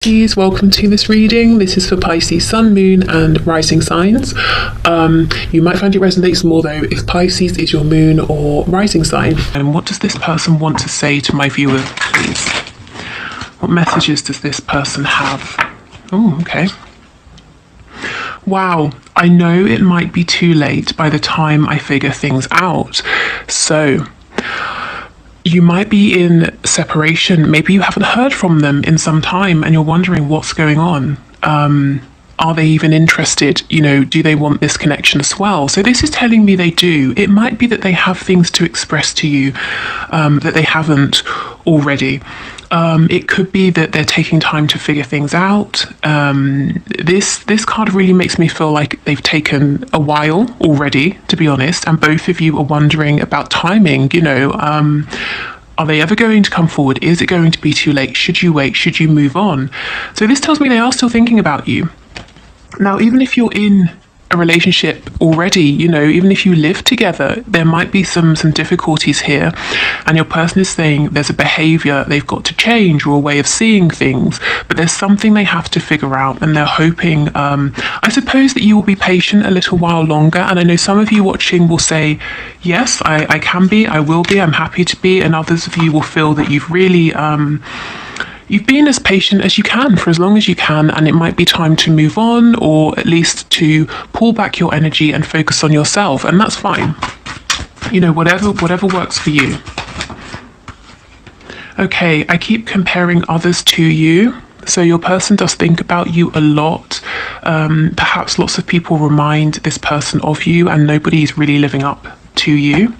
Pisces, welcome to this reading. This is for Pisces Sun, Moon and Rising signs. You might find it resonates more though if Pisces is your moon or rising sign. And what does this person want to say to my viewer, please? What messages does this person have? Oh, okay. Wow, I know it might be too late by the time I figure things out. So, you might be in separation. Maybe you haven't heard from them in some time and you're wondering what's going on. Are they even interested? You know, do they want this connection as well? So this is telling me they do. It might be that they have things to express to you that they haven't already. It could be that they're taking time to figure things out. This card really makes me feel like they've taken a while already, to be honest, and both of you are wondering about timing, you know. Are they ever going to come forward? Is it going to be too late? Should you wait? Should you move on? So this tells me they are still thinking about you. Now, even if you're in a relationship already, you know, even if you live together, there might be some difficulties here, and your person is saying there's a behavior they've got to change or a way of seeing things, but there's something they have to figure out, and they're hoping, I suppose, that you will be patient a little while longer. And I know some of you watching will say, yes, I can be, I will be, I'm happy to be, and others of you will feel that you've really you've been as patient as you can for as long as you can, and it might be time to move on, or at least to pull back your energy and focus on yourself, and that's fine. You know, whatever works for you. Okay, I keep comparing others to you. So your person does think about you a lot. Perhaps lots of people remind this person of you, and nobody is really living up to you.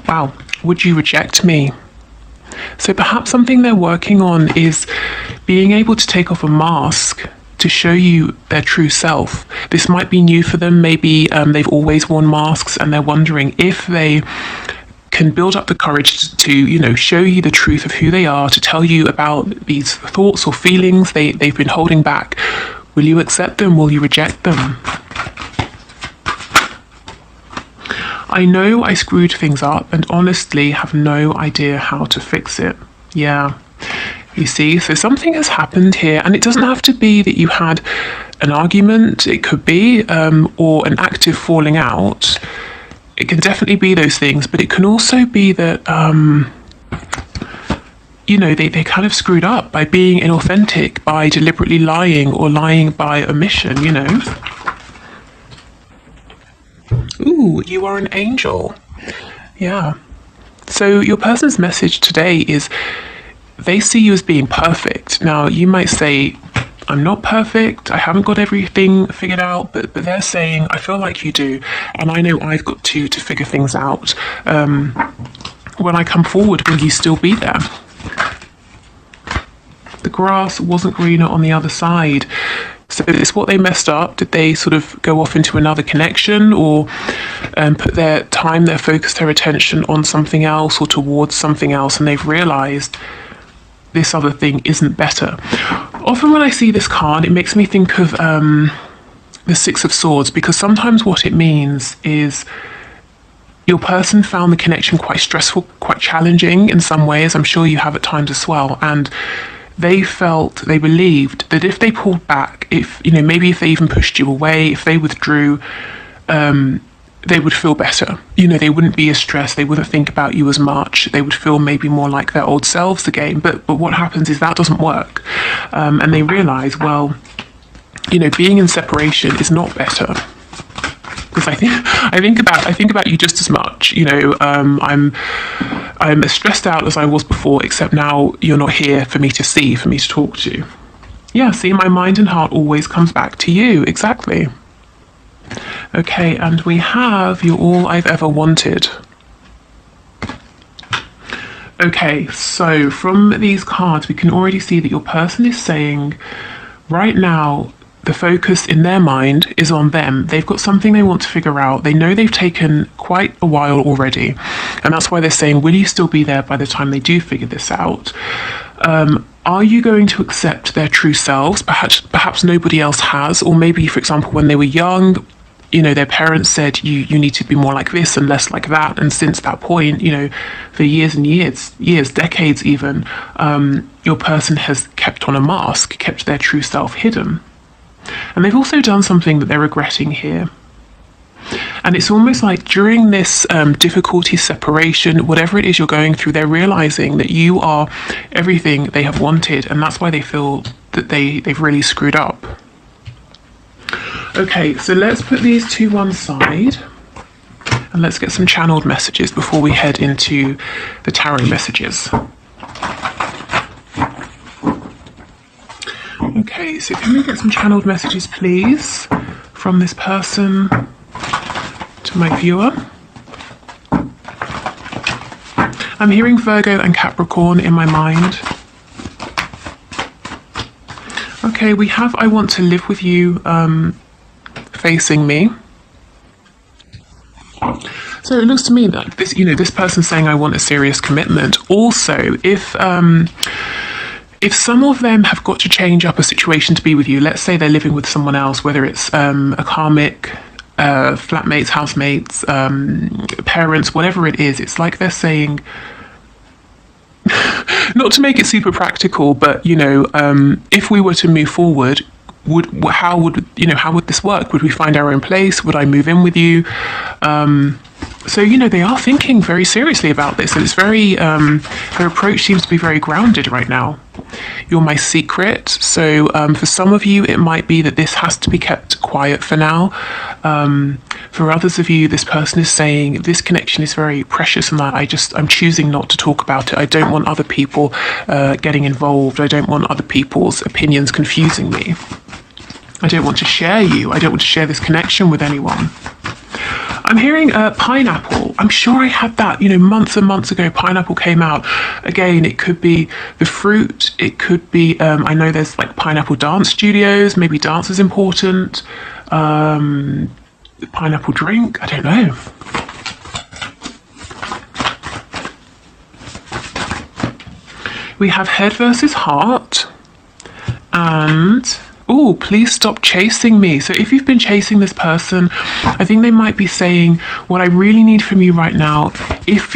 Wow, would you reject me? So perhaps something they're working on is being able to take off a mask to show you their true self. This might be new for them. Maybe they've always worn masks and they're wondering if they can build up the courage to, you know, show you the truth of who they are, to tell you about these thoughts or feelings they've been holding back. Will you accept them? Will you reject them? I know I screwed things up and honestly have no idea how to fix it. Yeah, you see, so something has happened here, and it doesn't have to be that you had an argument. It could be, or an active falling out. It can definitely be those things, but it can also be that, you know, they kind of screwed up by being inauthentic, by deliberately lying, or lying by omission, you know. Ooh, you are an angel. Yeah. So your person's message today is they see you as being perfect. Now, you might say, I'm not perfect, I haven't got everything figured out, but they're saying, I feel like you do, and I know I've got to figure things out. When I come forward, will you still be there? The grass wasn't greener on the other side. So it's what they messed up. Did they sort of go off into another connection, or put their time, their focus, their attention on something else or towards something else, and they've realized this other thing isn't better? Often when I see this card, it makes me think of the Six of Swords, because sometimes what it means is your person found the connection quite stressful, quite challenging in some ways. I'm sure you have at times as well. And they believed that if they pulled back, if, you know, maybe if they even pushed you away, if they withdrew, they would feel better. You know, they wouldn't be as stressed, they wouldn't think about you as much, they would feel maybe more like their old selves again. But what happens is that doesn't work. And they realize, well, you know, being in separation is not better. Because I think about you just as much. You know, I'm as stressed out as I was before, except now you're not here for me to see, for me to talk to. Yeah, see, my mind and heart always comes back to you. Exactly. Okay, and we have You're All I've Ever Wanted. Okay, so from these cards, we can already see that your person is saying, right now, the focus in their mind is on them. They've got something they want to figure out. They know they've taken quite a while already. And that's why they're saying, will you still be there by the time they do figure this out? Are you going to accept their true selves? Perhaps nobody else has. Or maybe, for example, when they were young, their parents said you need to be more like this and less like that, and since that point, for years and years, decades even, your person has kept on a mask, kept their true self hidden. And they've also done something that they're regretting here. And it's almost like during this difficulty, separation, whatever it is you're going through, they're realizing that you are everything they have wanted, and that's why they feel that they've really screwed up. Okay, so let's put these to one side and let's get some channeled messages before we head into the tarot messages. Okay, so can we get some channeled messages, please, from this person to my viewer? I'm hearing Virgo and Capricorn in my mind. Okay, we have I want to live with you facing me. So it looks to me like this, this person saying I want a serious commitment. Also, if some of them have got to change up a situation to be with you, let's say they're living with someone else, whether it's a karmic, flatmates, housemates, parents, whatever it is, it's like they're saying, not to make it super practical, but if we were to move forward, how would this work? Would we find our own place? Would I move in with you? So they are thinking very seriously about this, and it's very their approach seems to be very grounded right now. You're my secret. So for some of you, it might be that this has to be kept quiet for now. For others of you, this person is saying this connection is very precious, and that I'm choosing not to talk about it. I don't want other people getting involved. I don't want other people's opinions confusing me. I don't want to share you. I don't want to share this connection with anyone. I'm hearing pineapple. I'm sure I had that, months and months ago. Pineapple came out. Again, it could be the fruit. It could be, I know there's like pineapple dance studios. Maybe dance is important. Pineapple drink. I don't know. We have head versus heart. And oh, please stop chasing me. So if you've been chasing this person, I think they might be saying, what I really need from you right now, if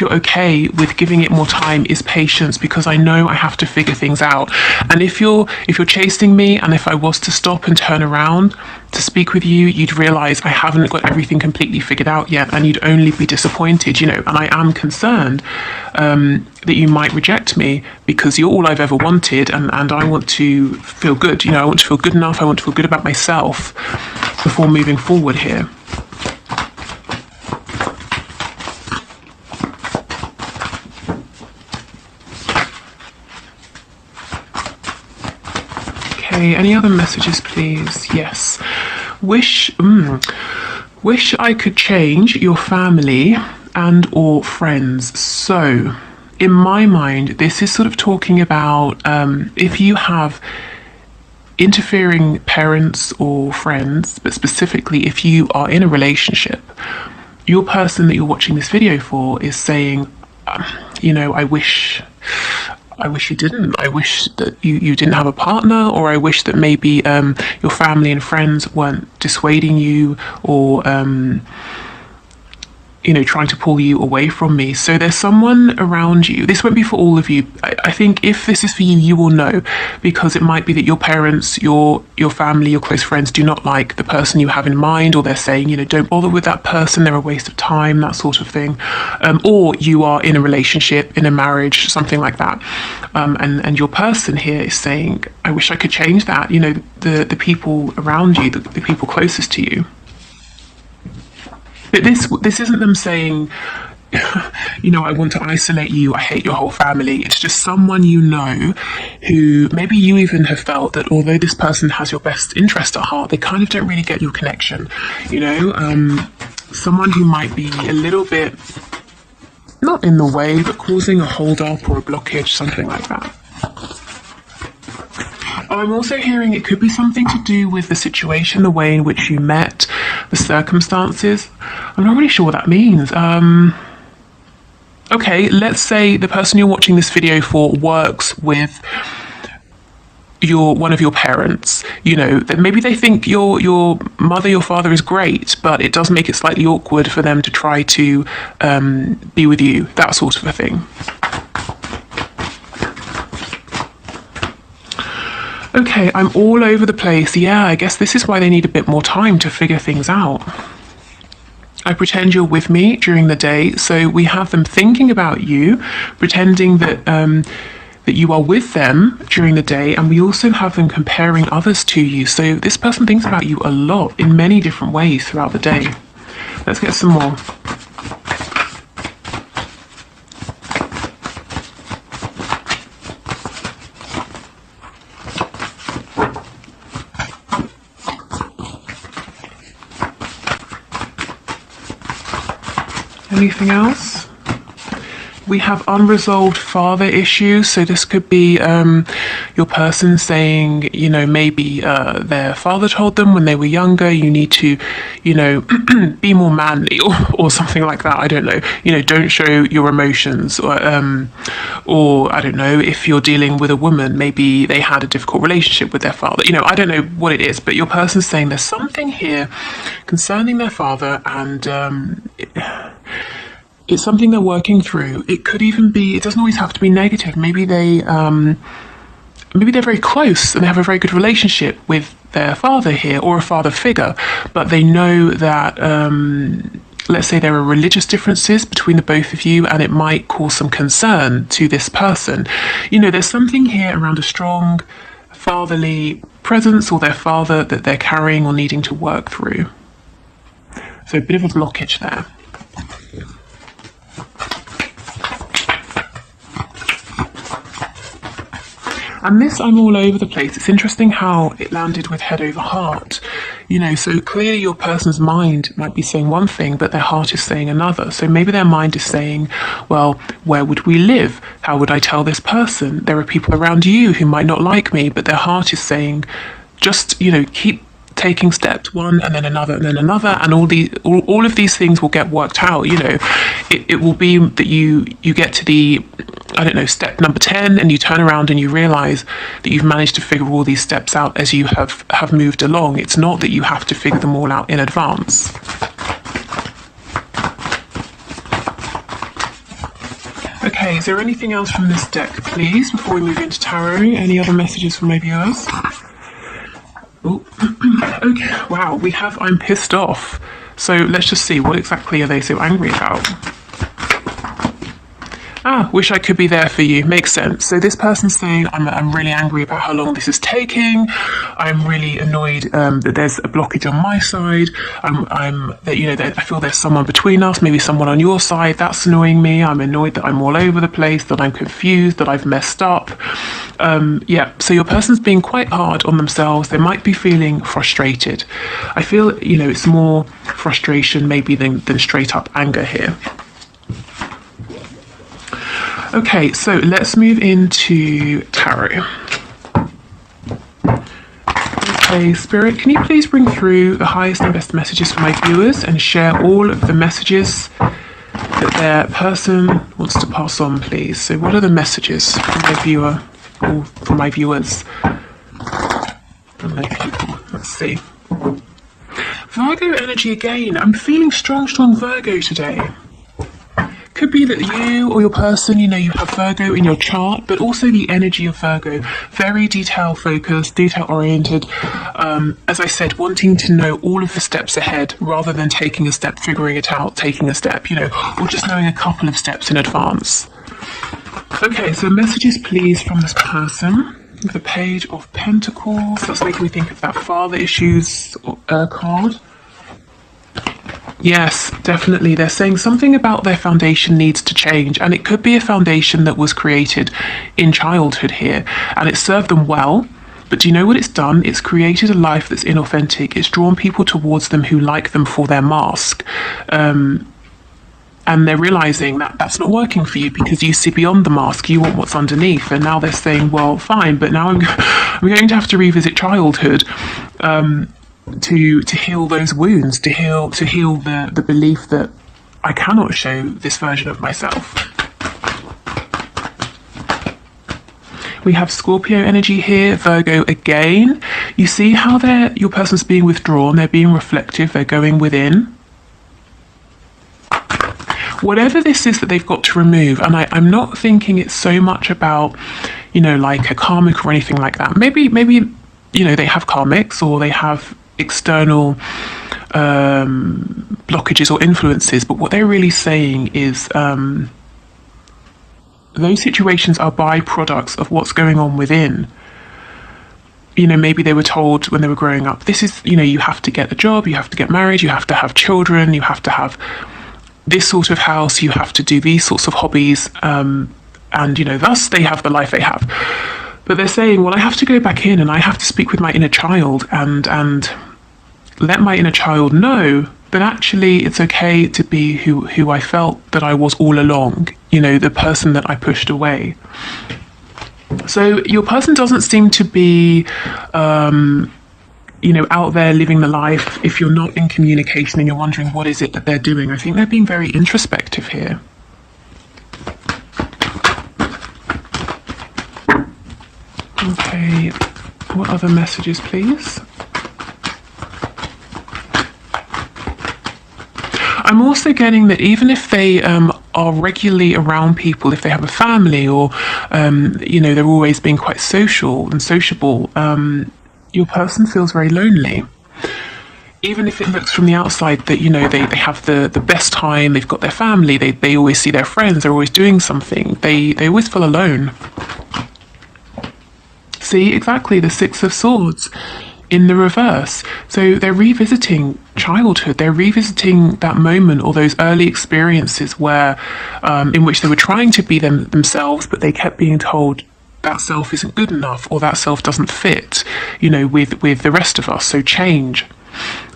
you're okay with giving it more time, is patience, because I know I have to figure things out. And if you're chasing me, and if I was to stop and turn around to speak with you, you'd realize I haven't got everything completely figured out yet, and you'd only be disappointed, and I am concerned that you might reject me, because you're all I've ever wanted, and I want to feel good. I want to feel good enough. I want to feel good about myself before moving forward here. Okay, any other messages, please? Yes. Wish I could change your family and or friends. So in my mind, this is sort of talking about if you have interfering parents or friends, but specifically if you are in a relationship, your person that you're watching this video for is saying, I wish you didn't. I wish that you didn't have a partner, or I wish that maybe your family and friends weren't dissuading you, or trying to pull you away from me. So there's someone around you. This won't be for all of you. I think if this is for you, you will know, because it might be that your parents, your family, your close friends do not like the person you have in mind, or they're saying, don't bother with that person, they're a waste of time, that sort of thing. Or you are in a relationship, in a marriage, something like that. And your person here is saying, I wish I could change that. The people around you, the people closest to you. But this isn't them saying, I want to isolate you, I hate your whole family. It's just someone who maybe you even have felt that although this person has your best interest at heart, they kind of don't really get your connection. Someone who might be a little bit, not in the way, but causing a hold up or a blockage, something like that. I'm also hearing it could be something to do with the situation, the way in which you met, the circumstances. I'm not really sure what that means. Okay, let's say the person you're watching this video for works with, one of your parents, that maybe they think your mother, your father is great, but it does make it slightly awkward for them to try to be with you, that sort of a thing. Okay, I'm all over the place. Yeah, I guess this is why they need a bit more time to figure things out. I pretend you're with me during the day, so we have them thinking about you, pretending that that you are with them during the day, and we also have them comparing others to you. So this person thinks about you a lot in many different ways throughout the day. Let's get some more. Anything else? We have unresolved father issues. So this could be your person saying, maybe their father told them when they were younger, you need to, be more manly, or something like that. I don't know. Don't show your emotions, or I don't know, if you're dealing with a woman, maybe they had a difficult relationship with their father. I don't know what it is, but your person's saying there's something here concerning their father, and it's something they're working through. It could even be, it doesn't always have to be negative. Maybe they're very close and they have a very good relationship with their father here, or a father figure, but they know that, let's say there are religious differences between the both of you, and it might cause some concern to this person. There's something here around a strong fatherly presence, or their father that they're carrying or needing to work through. So a bit of a blockage there. And this, I'm all over the place. It's interesting how it landed with head over heart. So clearly your person's mind might be saying one thing, but their heart is saying another. So maybe their mind is saying, well, where would we live? How would I tell this person? There are people around you who might not like me, but their heart is saying, just, keep taking steps, one and then another and then another, and all of these things will get worked out. It will be that you get to the, I don't know, step number 10, and you turn around and you realize that you've managed to figure all these steps out as you have moved along. It's not that you have to figure them all out in advance. Okay, is there anything else from this deck, please, before we move into tarot? Any other messages from my viewers? Oh, okay, wow, we have I'm pissed off. So let's just see, what exactly are they so angry about? Wish I could be there for you. Makes sense. So this person's saying, I'm really angry about how long this is taking. I'm really annoyed that there's a blockage on my side. I feel there's someone between us, maybe someone on your side. That's annoying me. I'm annoyed that I'm all over the place, that I'm confused, that I've messed up. So your person's being quite hard on themselves. They might be feeling frustrated. I feel, it's more frustration maybe than straight up anger here. Okay, so let's move into tarot. Okay, Spirit, can you please bring through the highest and best messages for my viewers and share all of the messages that their person wants to pass on, please? So what are the messages from my viewer, or from my viewers? From my people. Let's see. Virgo energy again. I'm feeling strong Virgo today. Could be that you or your person, you have Virgo in your chart, but also the energy of Virgo, very detail focused, detail oriented. As I said, wanting to know all of the steps ahead rather than taking a step, figuring it out, taking a step, or just knowing a couple of steps in advance. Okay, so messages please from this person. The Page of Pentacles. That's making me think of that father issues card. Yes, definitely. They're saying something about their foundation needs to change, and it could be a foundation that was created in childhood here, and it served them well. But do you know what it's done? It's created a life that's inauthentic. It's drawn people towards them who like them for their mask. And they're realizing that that's not working for you because you see beyond the mask, you want what's underneath. And now they're saying, well, fine, but now I'm going to have to revisit childhood. To heal those wounds, to heal the belief that I cannot show this version of myself. We have Scorpio energy here, Virgo again. You see how your person's being withdrawn, they're being reflective, they're going within. Whatever this is that they've got to remove, and I'm not thinking it's so much about, you know, like a karmic or anything like that. Maybe, you know, they have karmics or they have external blockages or influences, but what they're really saying is those situations are byproducts of what's going on within. You know, maybe they were told when they were growing up, this is, you know, you have to get a job, you have to get married, you have to have children, you have to have this sort of house, you have to do these sorts of hobbies, and, you know, thus they have the life they have. But they're saying, well, I have to go back in and I have to speak with my inner child and let my inner child know that actually it's okay to be who I felt that I was all along, you know, the person that I pushed away. So your person doesn't seem to be, you know, out there living the life. If you're not in communication and you're wondering what is it that they're doing, I think they're being very introspective here. Okay, what other messages, please? I'm also getting that even if they are regularly around people, if they have a family or, you know, they're always being quite social and sociable, your person feels very lonely. Even if it looks from the outside that, you know, they have the best time, they've got their family, they always see their friends, they're always doing something, they always feel alone. See, exactly, the Six of Swords in the reverse. So they're revisiting childhood, they're revisiting that moment or those early experiences where, in which they were trying to be themselves, but they kept being told that self isn't good enough or that self doesn't fit, you know, with the rest of us, so change.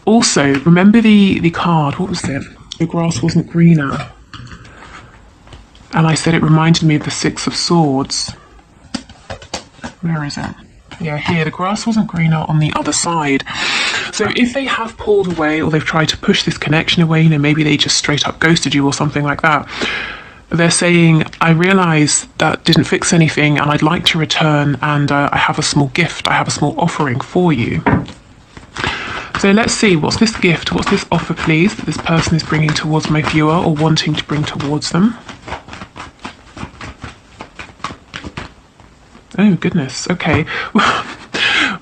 Also, remember the card, what was it? The grass wasn't greener. And I said it reminded me of the Six of Swords. Where is it? Yeah, here, the grass wasn't greener on the other side. So if they have pulled away or they've tried to push this connection away, you know, maybe they just straight up ghosted you or something like that, they're saying, I realise that didn't fix anything and I'd like to return, and I have a small gift, I have a small offering for you. So let's see, what's this gift, what's this offer, please, that this person is bringing towards my viewer or wanting to bring towards them? Oh, goodness. Okay.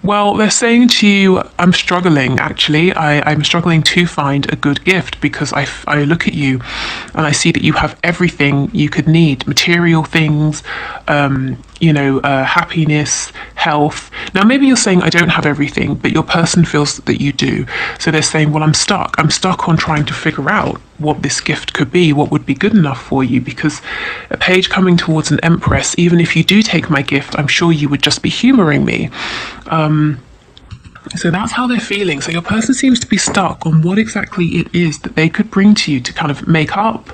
Well, they're saying to you, I'm struggling, actually. I'm struggling to find a good gift because I look at you and I see that you have everything you could need. Material things, you know, happiness, health. Now, maybe you're saying I don't have everything, but your person feels that you do. So they're saying, well, I'm stuck. I'm stuck on trying to figure out what this gift could be, what would be good enough for you, because a page coming towards an Empress, even if you do take my gift, I'm sure you would just be humouring me. So that's how they're feeling. So your person seems to be stuck on what exactly it is that they could bring to you to kind of make up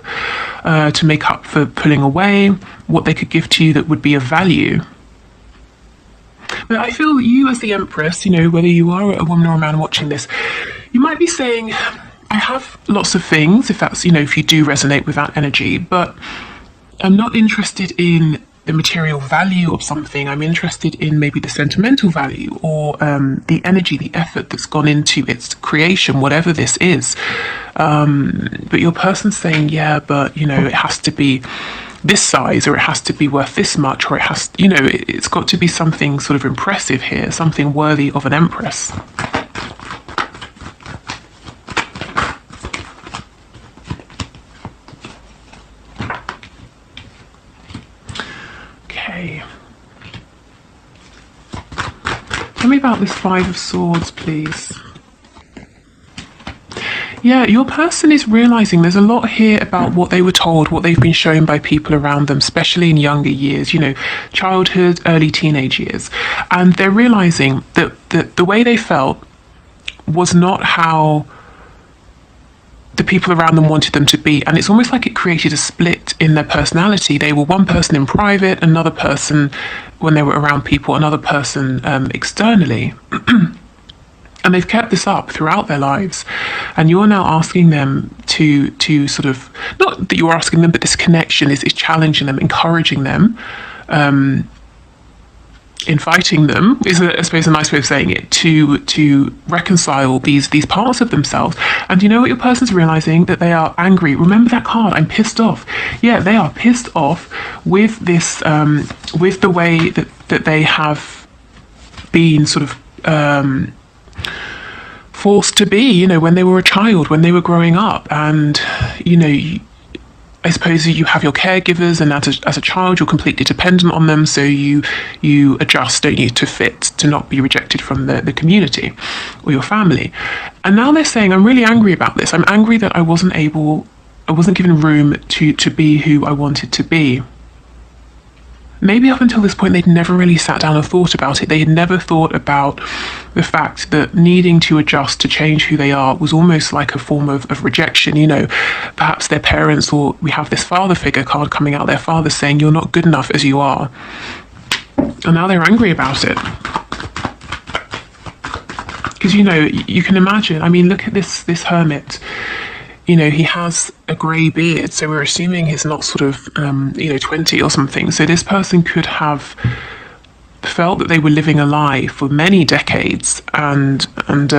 for pulling away, what they could give to you that would be of value. But I feel that you as the Empress, you know, whether you are a woman or a man watching this, you might be saying, I have lots of things, if that's, you know, if you do resonate with that energy, but I'm not interested in the material value of something. I'm interested in maybe the sentimental value or the energy, the effort that's gone into its creation, whatever this is. But your person's saying, yeah, but, you know, it has to be this size, or it has to be worth this much, or it has, you know, it's got to be something sort of impressive here, something worthy of an Empress. Okay. Tell me about this Five of Swords, please. Yeah, your person is realising there's a lot here about what they were told, what they've been shown by people around them, especially in younger years, you know, childhood, early teenage years. And they're realising that the way they felt was not how the people around them wanted them to be. And it's almost like it created a split in their personality. They were one person in private, another person when they were around people, another person externally. And they've kept this up throughout their lives. And you're now asking them to sort of, not that you're asking them, but this connection is challenging them, encouraging them in fighting them is, I suppose, a nice way of saying it, to reconcile these parts of themselves. And you know what your person's realizing? That they are angry. Remember that card, I'm pissed off. Yeah, they are pissed off with this, with the way that they have been sort of forced to be, you know, when they were a child, when they were growing up. And, you know, I suppose you have your caregivers, and as a child, you're completely dependent on them. So you adjust, don't you, to fit, to not be rejected from the community or your family. And now they're saying, I'm really angry about this. I'm angry that I wasn't given room to be who I wanted to be. Maybe up until this point, they'd never really sat down and thought about it. They had never thought about the fact that needing to adjust, to change who they are, was almost like a form of rejection. You know, perhaps their parents, or we have this father figure card coming out, their father saying, you're not good enough as you are. And now they're angry about it. Because, you know, you can imagine, I mean, look at this hermit. You know, he has a grey beard, so we're assuming he's not sort of, 20 or something. So this person could have felt that they were living a lie for many decades, and it's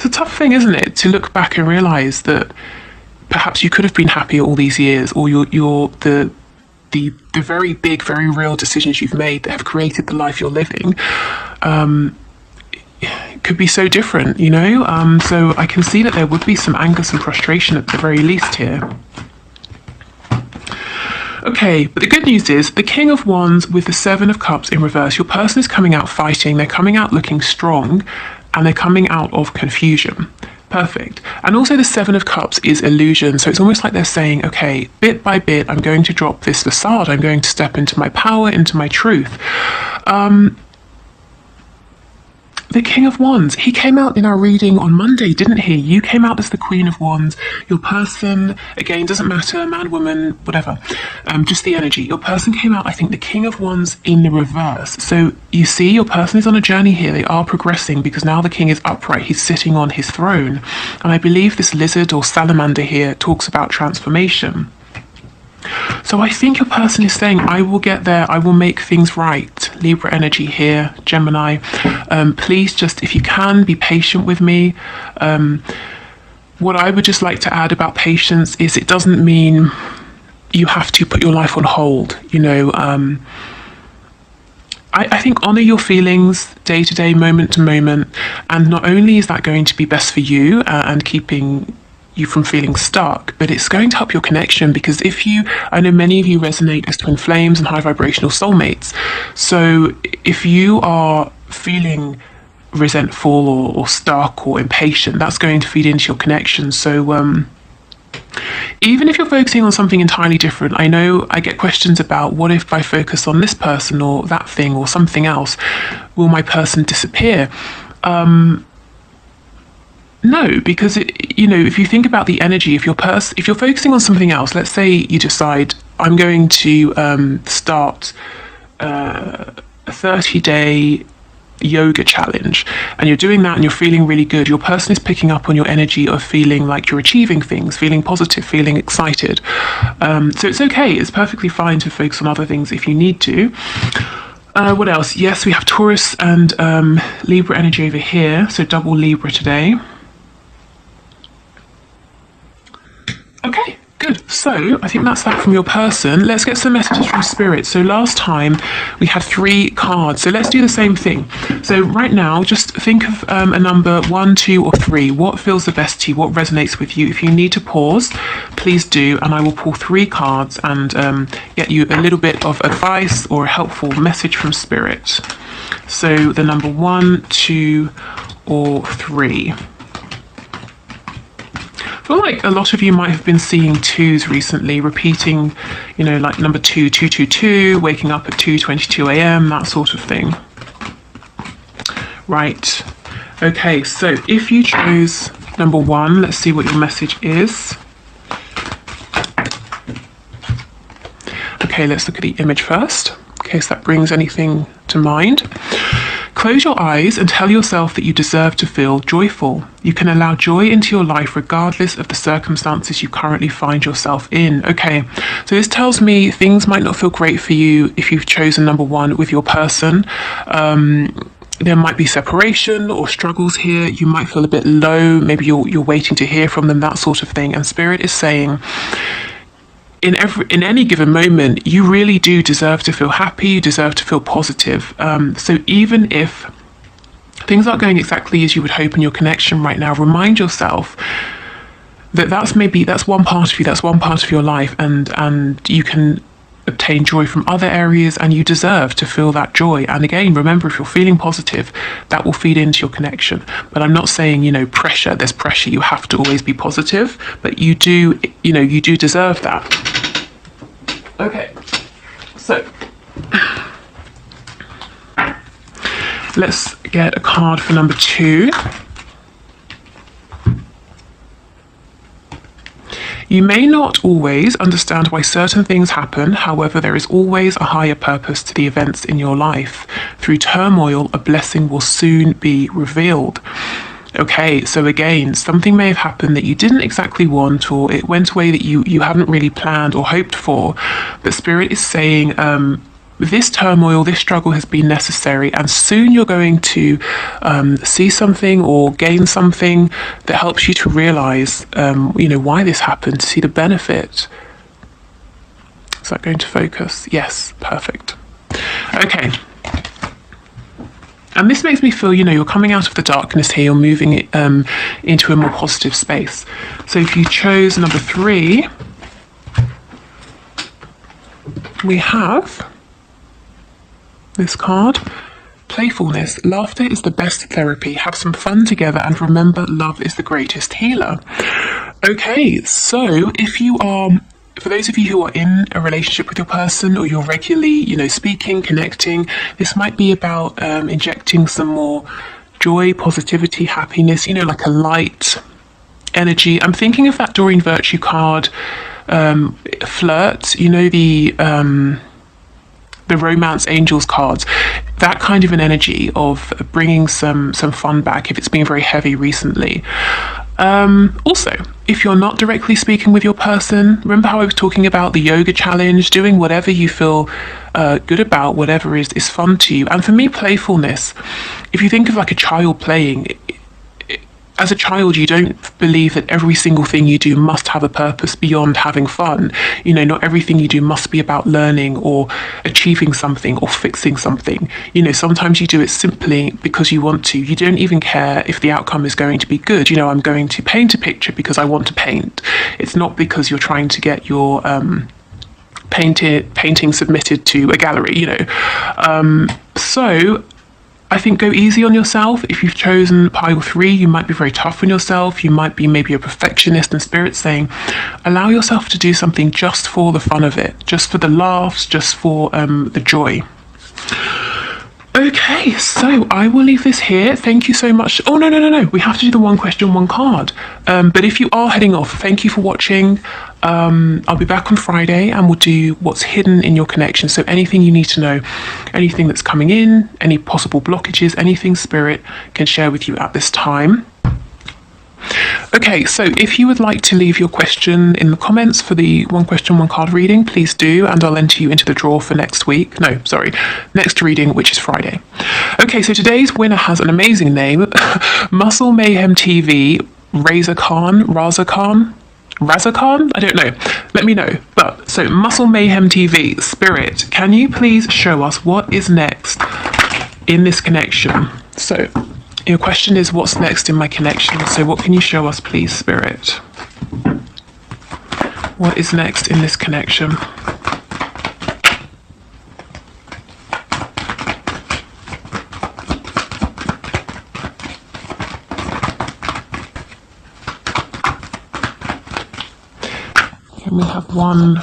a tough thing, isn't it, to look back and realise that perhaps you could have been happier all these years, or the very big, very real decisions you've made that have created the life you're living. Could be so different, you know. So I can see that there would be some anger, some frustration at the very least here. Okay, but the good news is the King of Wands with the Seven of Cups in reverse. Your person is coming out fighting, they're coming out looking strong, and they're coming out of confusion. Perfect. And also the Seven of Cups is illusion. So it's almost like they're saying, okay, bit by bit, I'm going to drop this facade. I'm going to step into my power, into my truth. The King of Wands, he came out in our reading on Monday, didn't he? You came out as the Queen of Wands. Your person, again, doesn't matter, man, woman, whatever, just the energy. Your person came out, I think, the King of Wands in the reverse. So you see, your person is on a journey here. They are progressing because now the King is upright. He's sitting on his throne. And I believe this lizard or salamander here talks about transformation. So I think your person is saying, I will get there, I will make things right. Libra energy here, Gemini. Please just, if you can, be patient with me. What I would just like to add about patience is it doesn't mean you have to put your life on hold. You know, I think honour your feelings day to day, moment to moment. And not only is that going to be best for you and keeping you from feeling stuck, but it's going to help your connection, because I know many of you resonate as twin flames and high vibrational soulmates. So if you are feeling resentful or stuck or impatient, that's going to feed into your connection. So even if you're focusing on something entirely different, I know I get questions about, what if I focus on this person or that thing or something else, will my person disappear? No, because if you think about the energy, if you're focusing on something else, let's say you decide, I'm going to start a 30-day yoga challenge, and you're doing that and you're feeling really good. Your person is picking up on your energy of feeling like you're achieving things, feeling positive, feeling excited. So it's okay. It's perfectly fine to focus on other things if you need to. What else? Yes, we have Taurus and Libra energy over here. So double Libra today. Okay, good. So I think that's that from your person. Let's get some messages from Spirit. So last time we had 3 cards. So let's do the same thing. So right now, just think of a number 1, 2, or 3. What feels the best to you? What resonates with you? If you need to pause, please do. And I will pull 3 cards and get you a little bit of advice or a helpful message from Spirit. So the number 1, 2, or 3. I feel like a lot of you might have been seeing 2s recently, repeating, like number 2, 222, waking up at 2:22 a.m., that sort of thing. Right. Okay, so if you chose number 1, let's see what your message is. Okay, let's look at the image first, in case that brings anything to mind. Close your eyes and tell yourself that you deserve to feel joyful. You can allow joy into your life regardless of the circumstances you currently find yourself in. Okay, so this tells me things might not feel great for you if you've chosen number one with your person. There might be separation or struggles here. You might feel a bit low. Maybe you're waiting to hear from them, that sort of thing. And Spirit is saying, in any given moment, you really do deserve to feel happy. You deserve to feel positive. So even if things aren't going exactly as you would hope in your connection right now, remind yourself that that's one part of you, that's one part of your life, and you can obtain joy from other areas, and you deserve to feel that joy. And again, remember, if you're feeling positive, that will feed into your connection. But I'm not saying, pressure, there's pressure, you have to always be positive, but you do deserve that. Okay, so let's get a card for number 2. You may not always understand why certain things happen. However, there is always a higher purpose to the events in your life. Through turmoil, a blessing will soon be revealed. Okay, so again, something may have happened that you didn't exactly want, or it went away that you hadn't really planned or hoped for. But Spirit is saying, this turmoil, this struggle has been necessary, and soon you're going to see something or gain something that helps you to realize, why this happened, to see the benefit. Is that going to focus? Yes, perfect. Okay. And this makes me feel, you're coming out of the darkness here, you're moving into a more positive space. So if you chose number 3, we have this card, playfulness. Laughter is the best therapy. Have some fun together, and remember, love is the greatest healer. Okay, so if you are, for those of you who are in a relationship with your person, or you're regularly, speaking, connecting, this might be about injecting some more joy, positivity, happiness, like a light energy. I'm thinking of that Doreen Virtue card, flirt, the romance angels cards, that kind of an energy of bringing some fun back if it's been very heavy recently. Also, if you're not directly speaking with your person, remember how I was talking about the yoga challenge, doing whatever you feel good about, whatever is fun to you. And for me, playfulness, if you think of like a child playing, as a child, you don't believe that every single thing you do must have a purpose beyond having fun. Not everything you do must be about learning or achieving something or fixing something. Sometimes you do it simply because you want to. You don't even care if the outcome is going to be good. I'm going to paint a picture because I want to paint. It's not because you're trying to get your painting submitted to a gallery, So I think go easy on yourself. If you've chosen pile 3, you might be very tough on yourself. You might be maybe a perfectionist, and Spirit's saying, allow yourself to do something just for the fun of it, just for the laughs, just for the joy. Okay, so I will leave this here. Thank you so much. Oh, no. We have to do the one question, one card. But if you are heading off, thank you for watching. I'll be back on Friday, and we'll do what's hidden in your connection. So anything you need to know, anything that's coming in, any possible blockages, anything Spirit can share with you at this time. Okay, so if you would like to leave your question in the comments for the one question, one card reading, please do, and I'll enter you into the draw for next reading, which is Friday. Okay, so today's winner has an amazing name, Muscle Mayhem TV, Raza Khan? I don't know. Let me know. But so Muscle Mayhem TV, Spirit, can you please show us what is next in this connection? So your question is, what's next in my connection? So what can you show us, please, Spirit? What is next in this connection? Can we have one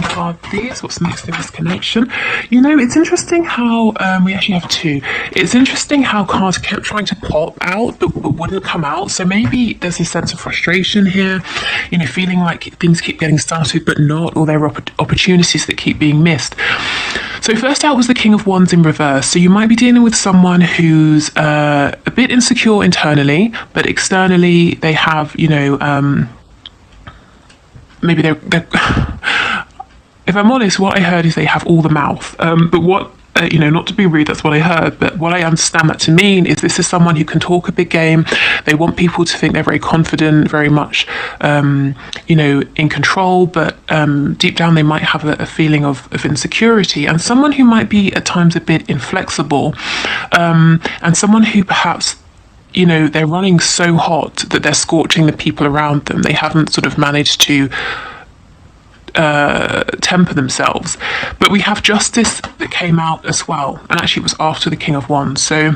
card, please? What's next in this connection? It's interesting how we actually have 2. It's interesting how cards kept trying to pop out but wouldn't come out. So maybe there's this sense of frustration here, feeling like things keep getting started but not, or there are opportunities that keep being missed. So first out was the King of Wands in reverse. So you might be dealing with someone who's a bit insecure internally, but externally they have, you know, maybe they're if I'm honest, what I heard is they have all the mouth. But what, you know, not to be rude, that's what I heard, but what I understand that to mean is this is someone who can talk a big game. They want people to think they're very confident, very much, you know, in control, but deep down they might have a feeling of insecurity, and someone who might be at times a bit inflexible, and someone who perhaps, you know, they're running so hot that they're scorching the people around them. They haven't sort of managed to temper themselves. But we have Justice that came out as well, and actually it was after the King of Wands. So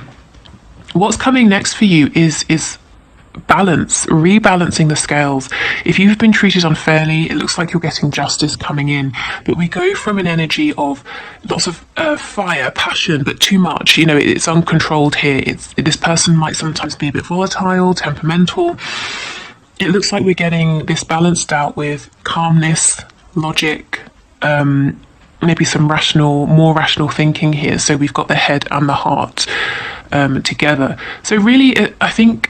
what's coming next for you is balance, rebalancing the scales. If you've been treated unfairly, it looks like you're getting justice coming in. But we go from an energy of lots of fire, passion, but too much. You know, it's uncontrolled here. This person might sometimes be a bit volatile, temperamental. It looks like we're getting this balanced out with calmness, logic, maybe some more rational thinking here. So we've got the head and the heart together. So really, I think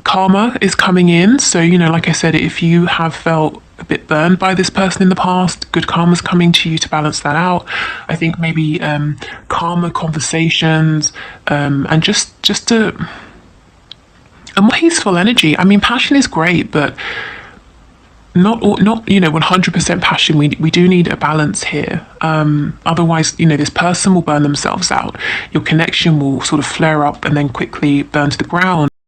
karma is coming in. So, you know, like I said, if you have felt a bit burned by this person in the past, good karma's coming to you to balance that out. I think maybe karma conversations, and just a more peaceful energy. I mean, passion is great, but not you know, 100% passion. We do need a balance here. Otherwise, you know, this person will burn themselves out. Your connection will sort of flare up and then quickly burn to the ground.